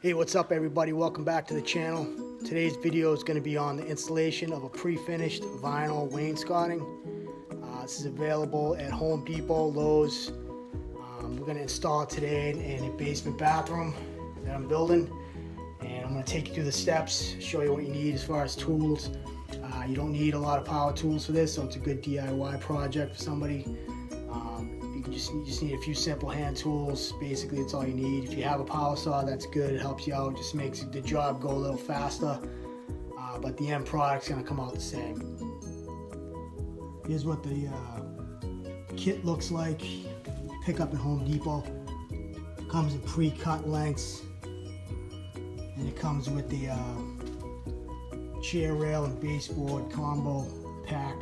Hey, what's up everybody? Welcome back to the channel. Today's video is going to be on the installation of a pre-finished vinyl wainscoting. This is available at Home Depot, Lowe's. We're going to install it today in a basement bathroom that I'm building. And I'm going to take you through the steps, show you what you need as far as tools. You don't need a lot of power tools for this, so it's a good DIY project for somebody. You just need a few simple hand tools. Basically, that's all you need. If you have a power saw, that's good. It helps you out. Just makes the job go a little faster. But the end product's gonna come out the same. Here's what the kit looks like. Pick up at Home Depot. Comes in pre-cut lengths, and it comes with the chair rail and baseboard combo pack.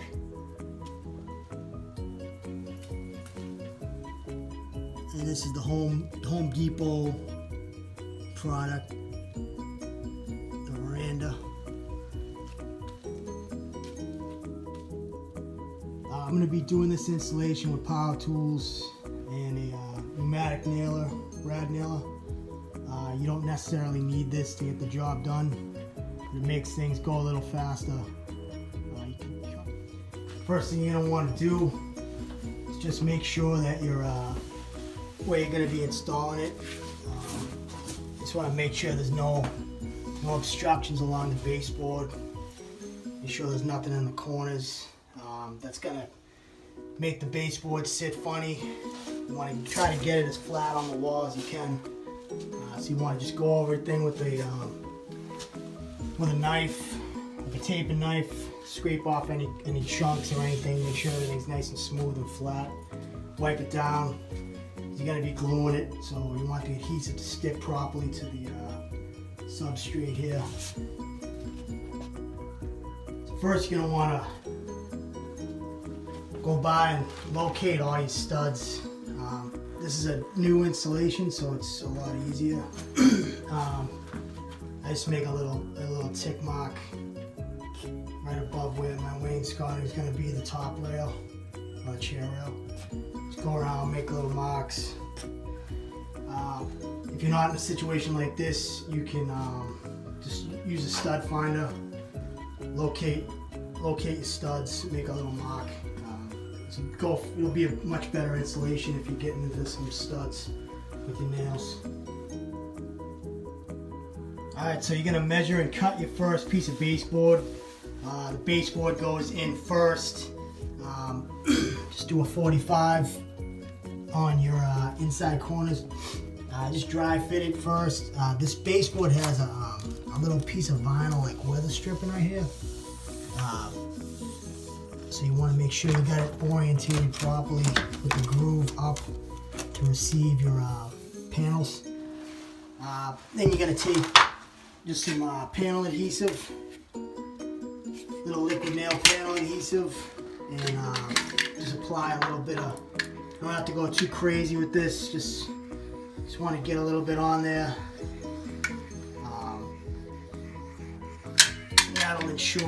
And this is the Home Depot product, the Veranda. I'm going to be doing this installation with power tools and a pneumatic nailer, brad nailer. You don't necessarily need this to get the job done. It makes things go a little faster. First thing you're going to want to do is just make sure that you're where you're going to be installing it. Just want to make sure there's no obstructions along the baseboard. Make sure there's nothing in the corners that's going to make the baseboard sit funny. You want to try to get it as flat on the wall as you can. So you want to just go over everything with a knife, like a taping knife. Scrape off any chunks or anything. Make sure everything's nice and smooth and flat. Wipe it down. You're going to be gluing it, so you want the adhesive to stick properly to the substrate here. So first you're going to want to go by and locate all your studs. This is a new installation, so it's a lot easier. I just make a little tick mark right above where my wainscoting is going to be, the top rail or the chair rail. Just go around, make little marks. If you're not in a situation like this, you can just use a stud finder, locate your studs, make a little mark. It'll be a much better installation if you're getting into some studs with your nails. Alright, so you're going to measure and cut your first piece of baseboard. The baseboard goes in first. Just do a 45 on your inside corners. Just dry fit it first. This baseboard has a little piece of vinyl, like weather stripping right here. So you want to make sure you got it orientated properly with the groove up to receive your panels. Then you're going to take just some panel adhesive, little liquid nail panel adhesive, and just apply a little bit of, you don't have to go too crazy with this, just want to get a little bit on there. That'll ensure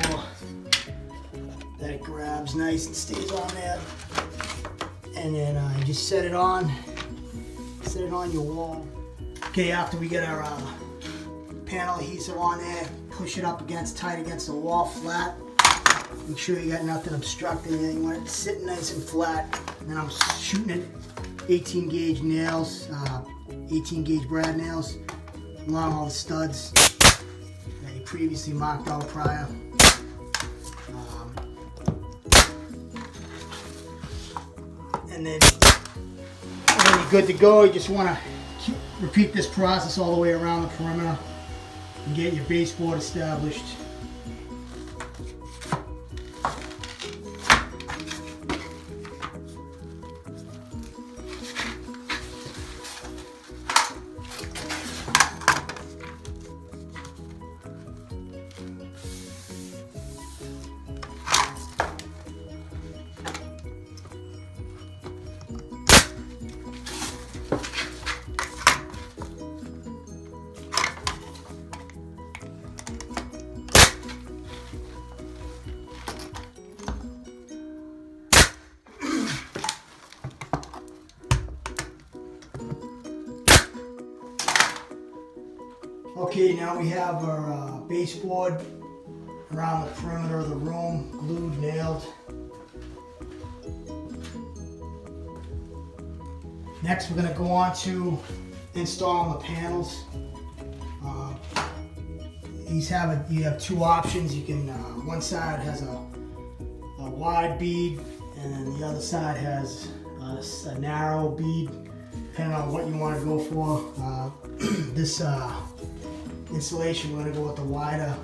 that it grabs nice and stays on there. And then you just set it on your wall. Okay, after we get our panel adhesive on there, push it up tight against the wall flat. Make sure you got nothing obstructing it. You want it to sit nice and flat. And then I'm shooting it 18 gauge nails, 18 gauge brad nails along all the studs that you previously marked out prior. And then when you're good to go, you just want to repeat this process all the way around the perimeter and get your baseboard established. Okay, now we have our baseboard around the perimeter of the room, glued, nailed. Next, we're going to go on to installing the panels. You have two options. You can one side has a wide bead, and then the other side has a narrow bead, depending on what you want to go for. This installation, we're going to go with the wider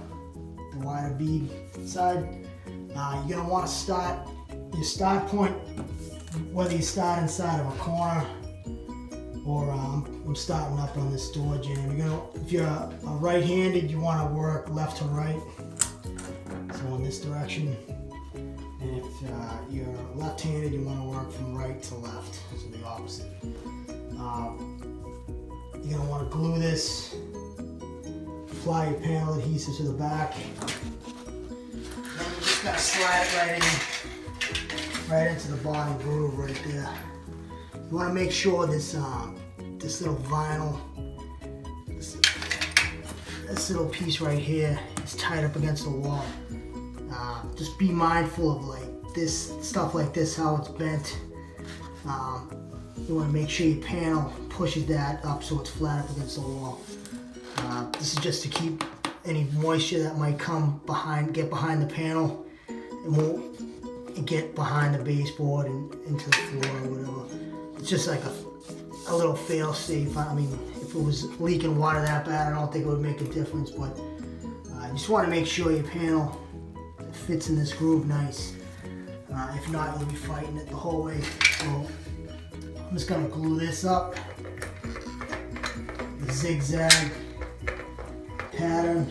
bead side. You're going to want to start your start point, whether you start inside of a corner or I'm starting up on this door jamb. If you're right-handed, you want to work left to right, so in this direction. And if you're left-handed, you want to work from right to left, so the opposite. You're going to want to glue this, apply your panel adhesive to the back. Then you just got to slide it right into the bottom groove right there. You want to make sure this little vinyl, this little piece right here is tied up against the wall. Just be mindful of like this stuff like this, how it's bent. You want to make sure your panel pushes that up so it's flat up against the wall. This is just to keep any moisture that might get behind the panel. It won't get behind the baseboard and into the floor or whatever. It's just like a little fail safe. I mean, if it was leaking water that bad, I don't think it would make a difference, but you just want to make sure your panel fits in this groove nice. If not, you'll be fighting it the whole way. So I'm just going to glue this up. The zigzag pattern.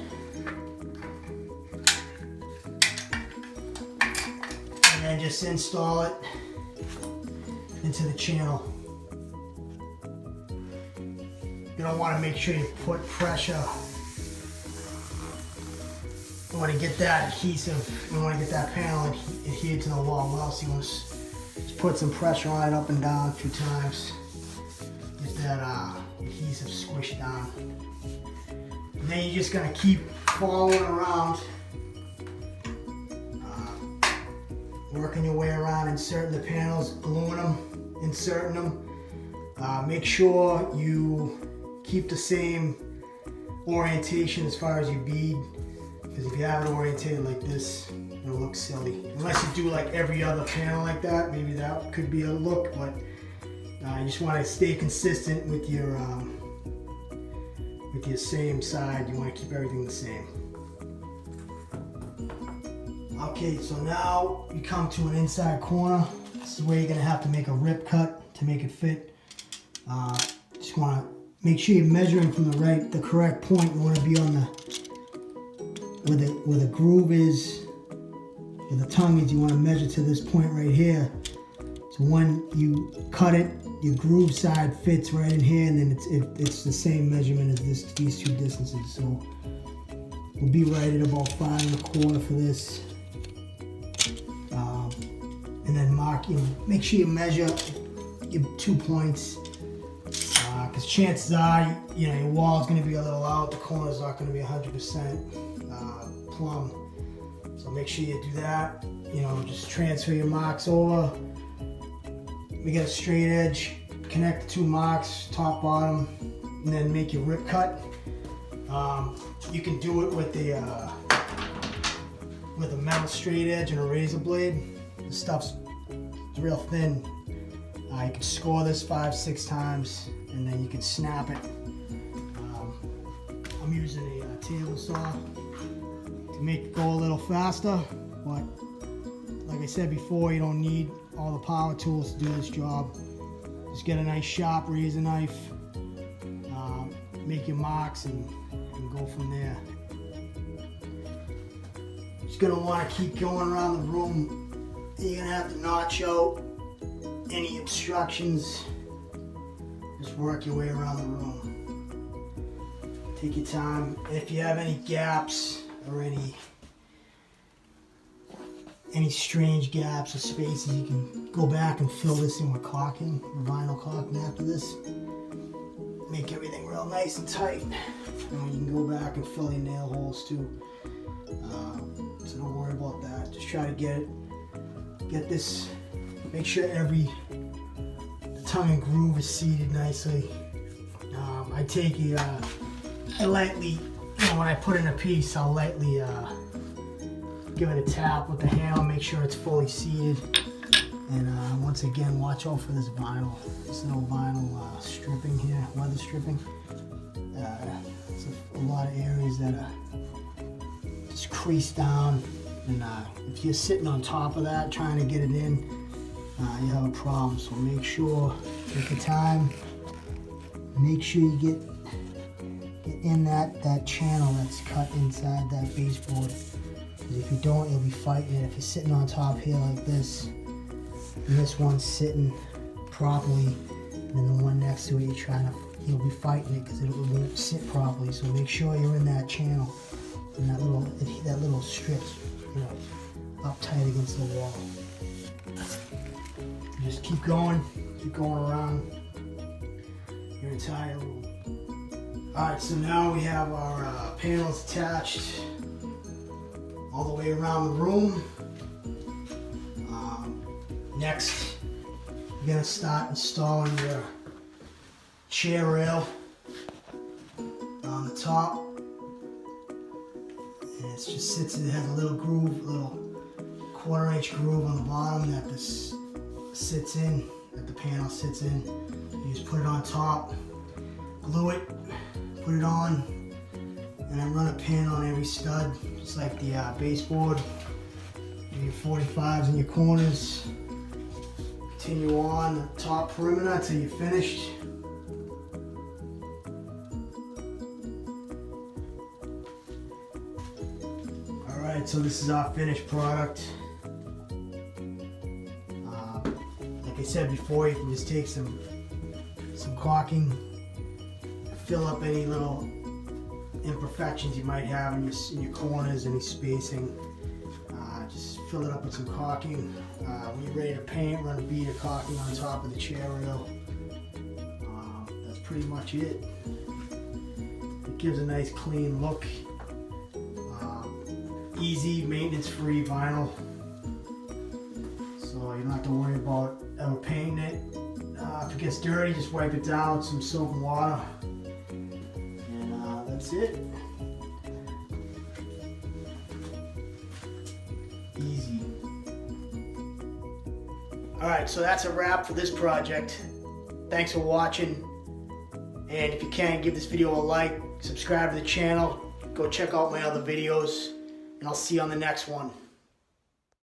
And then just install it into the channel. You don't want to make sure you put pressure. You want to get that adhesive, you want to get that panel adhered to the wall well, so you want to just put some pressure on it up and down a few times. Get that adhesive squished down. And then you're just going to keep following around, working your way around, inserting the panels, gluing them, inserting them. Make sure you keep the same orientation as far as your bead, because if you have it orientated like this, it'll look silly. Unless you do like every other panel like that, maybe that could be a look, but you just want to stay consistent with your same side. You want to keep everything the same. Okay, so now you come to an inside corner. This is where you're going to have to make a rip cut to make it fit. Just want to make sure you're measuring from the correct point. You want to be on where the groove is, where the tongue is. You want to measure to this point right here. So when you cut it, your groove side fits right in here, and then it's the same measurement as these two distances. So we'll be right at about 5 1/4 for this. And then make sure you measure your 2 points, because chances are, your wall is going to be a little out, the corner's not going to be 100% plumb. So make sure you do that. Just transfer your marks over. We get a straight edge, connect the 2 marks, top, bottom, and then make your rip cut. You can do it with a metal straight edge and a razor blade. The stuff's real thin. You can score this 5, 6 times, and then you can snap it. I'm using a table saw to make it go a little faster, but like I said before, you don't need all the power tools to do this job. Just get a nice sharp razor knife, make your marks, and go from there. Just gonna want to keep going around the room. You're gonna have to notch out any obstructions. Just work your way around the room. Take your time. And if you have any gaps or any strange gaps or spaces, you can go back and fill this in with caulking, or vinyl caulking after this. Make everything real nice and tight. And you can go back and fill your nail holes too. So don't worry about that. Just try to get this, make sure the tongue and groove is seated nicely. I take I lightly, when I put in a piece, I'll lightly give it a tap with the handle, make sure it's fully seated. And once again, watch out for this vinyl. This little vinyl stripping here, weather stripping. It's a lot of areas that are just creased down. And if you're sitting on top of that, trying to get it in, you have a problem. So make sure, take your time, make sure you get in that channel that's cut inside that baseboard. Because if you don't, you'll be fighting it. If you're sitting on top here like this, and this one's sitting properly, and then the one next to it, you'll be fighting it because it won't sit properly. So make sure you're in that channel, and that little strip, up tight against the wall. Just keep going around your entire room. Alright, so now we have our panels attached all the way around the room. Next, you're going to start installing your chair rail on the top. And it just sits, it has a little groove, little 1/4 inch groove on the bottom that this sits in, that the panel sits in. You just put it on top, glue it, put it on, and then run a pin on every stud, just like the baseboard. Do your 45s in your corners. Continue on the top perimeter until you're finished. Alright, so this is our finished product. Like I said before, you can just take some caulking, fill up any little imperfections you might have in your corners, any spacing. Just fill it up with some caulking. When you're ready to paint, run a bead of caulking on top of the chair rail. That's pretty much it. It gives a nice clean look. Easy, maintenance-free vinyl. So you don't have to worry about ever painting it. If it gets dirty, just wipe it down with some soap and water. And that's it. Easy. Alright, so that's a wrap for this project. Thanks for watching. And if you can, give this video a like, subscribe to the channel, go check out my other videos, and I'll see you on the next one.